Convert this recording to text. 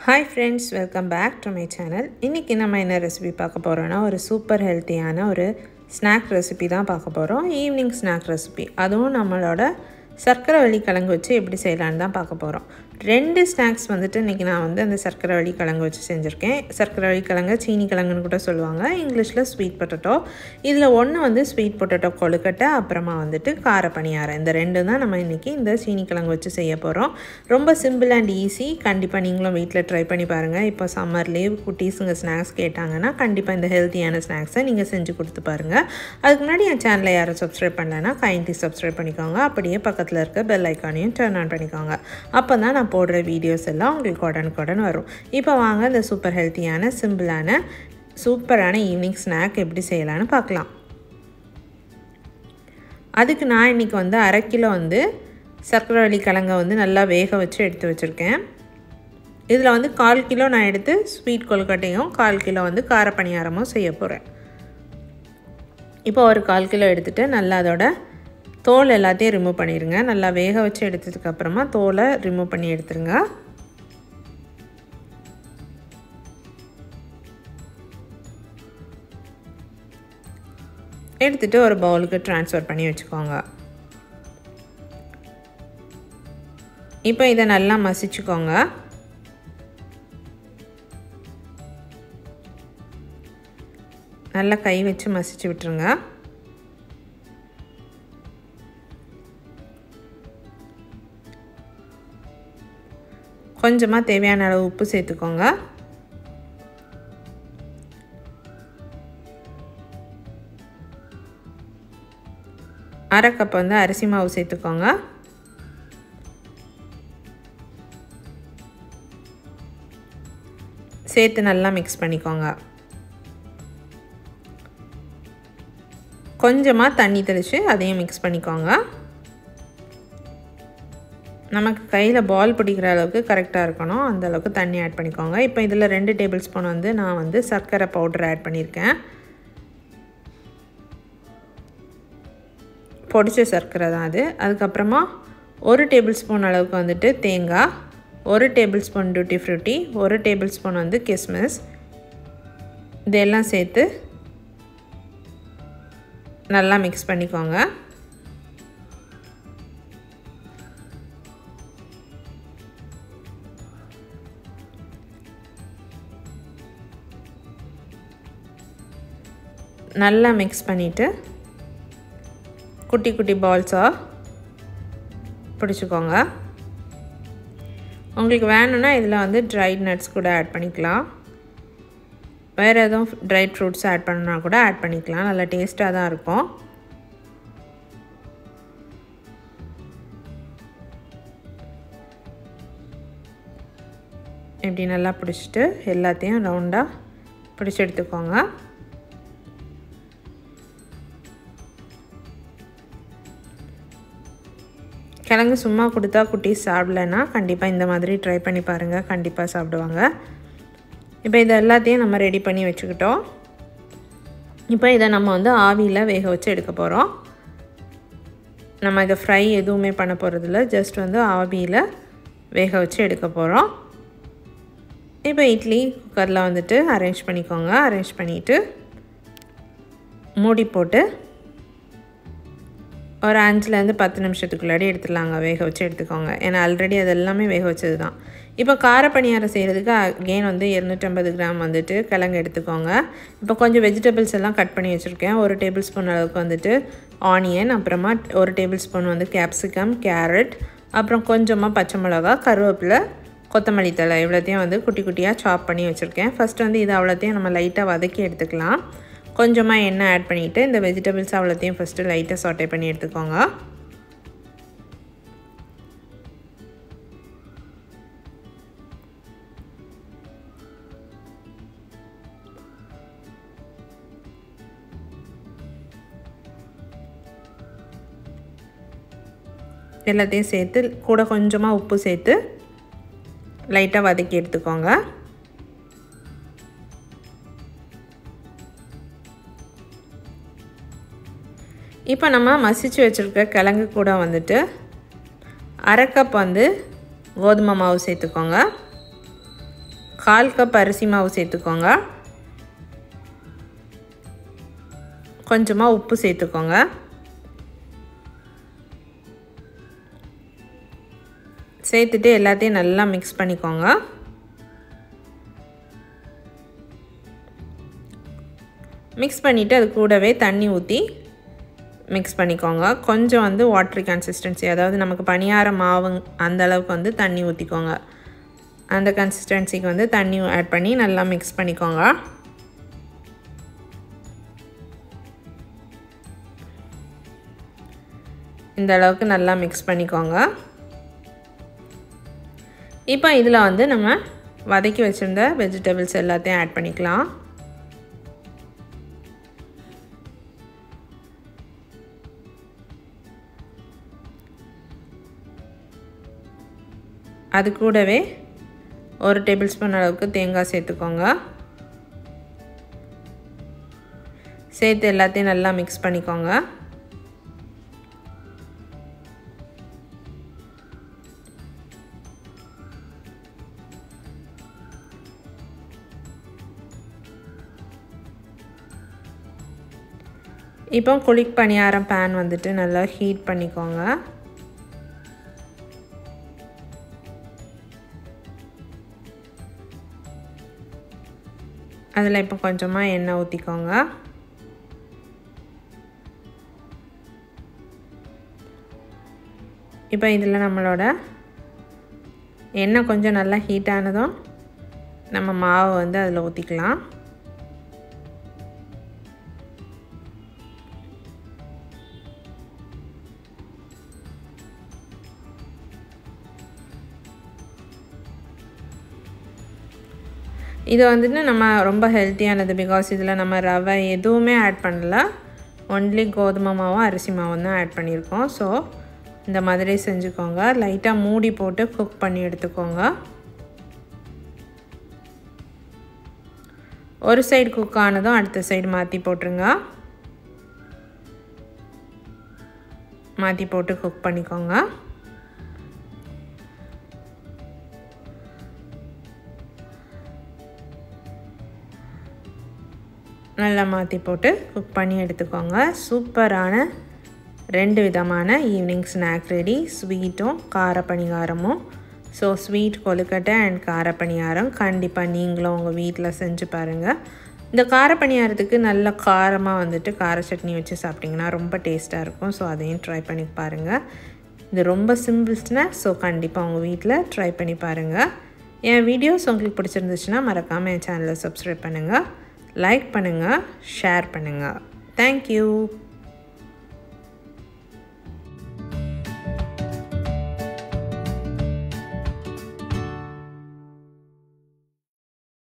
Hi friends, welcome back to my channel. இன்னைக்கு நம்ம என்ன ரெசிபி பார்க்க போறோம்னா ஒரு சூப்பர் ஹெல்த்தியான ஒரு ஸ்நாக் ரெசிபி தான் பார்க்க போறோம். Evening snack recipe. அதுவும் நம்மளோட சர்க்கரைவள்ளி கிழங்கு வச்சு எப்படி செய்யலாம்னு தான் பார்க்க போறோம். ரெண்டு ஸ்நாக்ஸ் வந்துட்டு இன்னைக்கு நான் வந்து அந்த சர்க்கரைவள்ளி கிழங்கு வச்சு செஞ்சிருக்கேன். சர்க்கரைவள்ளி கிழங்கு சீனி கிழங்குன்னு கூட சொல்லுவாங்க. இங்கிலீஷ்ல ஸ்வீட் பொட்டேட்டோ. இதுல ஒன்னு வந்து ஸ்வீட் பொட்டேட்டோ கொழுக்கட்டை, அப்புறமா வந்துட்டு கார பணியாரம். இந்த ரெண்டும் தான் நம்ம இன்னைக்கு இந்த சீனி கிழங்கு வச்சு செய்ய போறோம். ரொம்ப சிம்பிள் அண்ட் ஈஸி. கண்டிப்பா நீங்களும் வீட்ல ட்ரை பண்ணி பாருங்க. இப்போ சம்மர் லீவ் குட்டீஸ்ங்க ஸ்நாக்ஸ் கேட்டாங்கன்னா கண்டிப்பா இந்த ஹெல்த்தியான ஸ்நாக்ஸை நீங்க செஞ்சு கொடுத்து பாருங்க. அதுக்கு முன்னாடி என் சேனலை யாரும் சப்ஸ்கிரைப் பண்ணலன்னா கைண்ட்லி சப்ஸ்கிரைப் பண்ணிக்கோங்க. அப்படியே பக்கத்துல இருக்க பெல் ஐகானையும் டர்ன் ஆன் பண்ணிக்கோங்க. அப்பதான் நான் போடுற வீடியோஸ் எல்லாம் உங்களுக்கு உடனுக்குடன் வரும். இப்போ வாங்க இந்த சூப்பர் ஹெல்த்தியான சிம்பிளான சூப்பரான ஈவினிங் ஸ்நாக் எப்படி செய்யலாம்னு பார்க்கலாம். அதுக்கு நான் இன்னைக்கு வந்து 1/2 கிலோ வந்து சர்க்கரைவள்ளி கிழங்கை வந்து நல்லா வேக வச்சு எடுத்து வச்சுருக்கேன். இதில் வந்து 1/4 கிலோ நான் எடுத்து ஸ்வீட் கொழுக்கட்டையும் 1/4 கிலோ வந்து கார பணியாரமும் செய்ய போகிறேன். இப்போ ஒரு 1/4 கிலோ எடுத்துகிட்டு நல்லா அதோட தோல் எல்லாத்தையும் ரிமூவ் பண்ணிடுங்க. நல்லா வேக வச்சு எடுத்ததுக்கப்புறமா தோலை ரிமூவ் பண்ணி எடுத்துருங்க. எடுத்துட்டு ஒரு பவுலுக்கு ட்ரான்ஸ்ஃபர் பண்ணி வச்சுக்கோங்க. இப்போ இதை நல்லா மசிச்சுக்கோங்க. நல்லா கை வச்சு மசிச்சு விட்டுருங்க. கொஞ்சமாக தேவையான அளவு உப்பு சேர்த்துக்கோங்க. அரை கப் வந்து அரிசி மாவு சேர்த்துக்கோங்க. சேர்த்து நல்லா மிக்ஸ் பண்ணிக்கோங்க. கொஞ்சமாக தண்ணி தெளித்து அதையும் மிக்ஸ் பண்ணிக்கோங்க. நமக்கு கையில் பால் பிடிக்கிற அளவுக்கு கரெக்டாக இருக்கணும். அந்த அளவுக்கு தண்ணி ஆட் பண்ணிக்கோங்க. இப்போ இதில் 2 டேபிள் ஸ்பூன் வந்து நான் வந்து சர்க்கரை பவுடர் ஆட் பண்ணியிருக்கேன். பொடிச்ச சர்க்கரை தான் அது. அதுக்கப்புறமா 1 டேபிள் ஸ்பூன் அளவுக்கு வந்துட்டு தேங்காய், 1 table spoon tutti frutti, 1 table spoon வந்து கிஸ்மிஸ், இதெல்லாம் சேர்த்து நல்லா மிக்ஸ் பண்ணிக்கோங்க. நல்லா மிக்ஸ் பண்ணிவிட்டு குட்டி குட்டி பால்ஸாக பிடிச்சிக்கோங்க. உங்களுக்கு வேணும்னா இதில் வந்து ட்ரைட் நட்ஸ் கூட ஆட் பண்ணிக்கலாம். வேறு எதுவும் ட்ரை ஃப்ரூட்ஸ் ஆட் பண்ணனா கூட ஆட் பண்ணிக்கலாம். நல்லா டேஸ்ட்டாக தான் இருக்கும். இப்படி நல்லா பிடிச்சிட்டு எல்லாத்தையும் ரவுண்டாக பிடிச்சி எடுத்துக்கோங்க. கிழங்கு சும்மா கொடுத்தா குட்டீஸ் சாப்பிடலன்னா கண்டிப்பாக இந்த மாதிரி ட்ரை பண்ணி பாருங்கள். கண்டிப்பாக சாப்பிடுவாங்க. இப்போ இதை எல்லாத்தையும் நம்ம ரெடி பண்ணி வச்சுக்கிட்டோம். இப்போ இதை நம்ம வந்து ஆவியில் வேக வச்சு எடுக்க போகிறோம். நம்ம இதை ஃப்ரை எதுவுமே பண்ண போகிறதில்ல. ஜஸ்ட் வந்து ஆவியில் வேக வச்சு எடுக்க போகிறோம். இப்போ இட்லி குக்கரில் வந்துட்டு அரேஞ்ச் பண்ணிக்கோங்க. அரேஞ்ச் பண்ணிவிட்டு மூடி போட்டு ஒரு 5லேருந்து 10 நிமிஷத்துக்குள்ளாடி எடுத்துடலாங்க. வேக வச்சு எடுத்துக்கோங்க. ஏன்னா ஆல்ரெடி அது எல்லாமே வேக வச்சது தான். இப்போ கார பணியாரம் செய்கிறதுக்கு அகெயின் வந்து 250 கிராம் வந்துட்டு கிழங்கு எடுத்துக்கோங்க. இப்போ கொஞ்சம் வெஜிடபிள்ஸ் எல்லாம் கட் பண்ணி வச்சுருக்கேன். 1 டேபிள் ஸ்பூன் அளவுக்கு வந்துட்டு ஆனியன், அப்புறமா 1 டேபிள் ஸ்பூன் வந்து கேப்சிகம், கேரட், அப்புறம் கொஞ்சமாக பச்சை மிளகா, கருவேப்பிலை, கொத்தமல்லி தழை இவ்வளோத்தையும் வந்து குட்டி குட்டியாக சாப் பண்ணி வச்சுருக்கேன். ஃபஸ்ட்டு வந்து இது அவ்வளோத்தையும் நம்ம லைட்டாக வதக்கி எடுத்துக்கலாம். கொஞ்சமாக எண்ணெய் ஆட் பண்ணிவிட்டு இந்த வெஜிடபிள்ஸ் அவ்வளோத்தையும் ஃபஸ்ட்டு லைட்டாக சாட்டே பண்ணி எடுத்துக்கோங்க. எல்லாத்தையும் சேர்த்து கூட கொஞ்சமாக உப்பு சேர்த்து லைட்டாக வதக்கி எடுத்துக்கோங்க. இப்போ நம்ம மசிச்சு வச்சிருக்க கிழங்கு கூட வந்துட்டு அரை கப் வந்து கோதுமை மாவு சேர்த்துக்கோங்க. 1/4 கப் அரிசி மாவு சேர்த்துக்கோங்க. கொஞ்சமாக உப்பு சேர்த்துக்கோங்க. சேர்த்துட்டு எல்லாத்தையும் நல்லா மிக்ஸ் பண்ணிக்கோங்க. மிக்ஸ் பண்ணிவிட்டு அது கூடவே தண்ணி ஊற்றி மிக்ஸ் பண்ணிக்கோங்க. கொஞ்சம் வந்து வாட்டரி கன்சிஸ்டன்சி, அதாவது நமக்கு பணியார மாவு அந்த அளவுக்கு வந்து தண்ணி ஊற்றிக்கோங்க. அந்த கன்சிஸ்டன்சிக்கு வந்து தண்ணி ஆட் பண்ணி நல்லா மிக்ஸ் பண்ணிக்கோங்க. இந்த அளவுக்கு நல்லா மிக்ஸ் பண்ணிக்கோங்க. இப்போ இதில் வந்து நம்ம வதக்கி வச்சுருந்த வெஜிடபிள்ஸ் எல்லாத்தையும் ஆட் பண்ணிக்கலாம். அது கூடவே 1 டேபிள் ஸ்பூன் அளவுக்கு தேங்காய் சேர்த்துக்கோங்க. சேர்த்து எல்லாத்தையும் நல்லா மிக்ஸ் பண்ணிக்கோங்க. இப்போ குழிக் பணியாரம் பேன் வந்துட்டு நல்லா ஹீட் பண்ணிக்கோங்க. அதில் இப்போ கொஞ்சமாக எண்ணெய் ஊற்றிக்கோங்க. இப்போ இதில் நம்மளோட எண்ணெய் கொஞ்சம் நல்லா ஹீட் ஆனதும் நம்ம மாவு வந்து அதில் ஊற்றிக்கலாம். இது வந்துட்டு நம்ம ரொம்ப ஹெல்த்தியானது. பிகாஸ் இதில் நம்ம ரவை எதுவுமே ஆட் பண்ணல, ஒன்லி கோதுமை மாவும் அரிசி மாவும் தான் ஆட் பண்ணியிருக்கோம். ஸோ இந்த மாதிரி செஞ்சுக்கோங்க. லைட்டாக மூடி போட்டு குக் பண்ணி எடுத்துக்கோங்க. ஒரு சைடு குக் ஆனதும் அடுத்த சைடு மாற்றி போட்டுருங்க. மாற்றி போட்டு குக் பண்ணிக்கோங்க. நல்லா மாற்றி போட்டு குக் பண்ணி எடுத்துக்கோங்க. சூப்பரான 2 விதமான ஈவினிங் ஸ்நாக் ரெடி. ஸ்வீட்டும் கார பணியாரமும். ஸோ ஸ்வீட் கொழுக்கட்டை அண்ட் கார பணியாரம் கண்டிப்பாக நீங்களும் உங்கள் வீட்டில் செஞ்சு பாருங்கள். இந்த கார பணியாரத்துக்கு நல்ல காரமாக வந்துட்டு கார சட்னி வச்சு சாப்பிட்டிங்கன்னா ரொம்ப டேஸ்ட்டாக இருக்கும். ஸோ அதையும் ட்ரை பண்ணி பாருங்கள். இது ரொம்ப சிம்பிள் ஸ்நாக். ஸோ கண்டிப்பாக உங்கள் வீட்டில் ட்ரை பண்ணி பாருங்கள். என் வீடியோஸ் உங்களுக்கு பிடிச்சிருந்துச்சுன்னா மறக்காமல் என் சேனலை சப்ஸ்கிரைப் பண்ணுங்கள், லைக் பண்ணுங்கள், ஷேர் பண்ணுங்கள். தேங்க்யூ.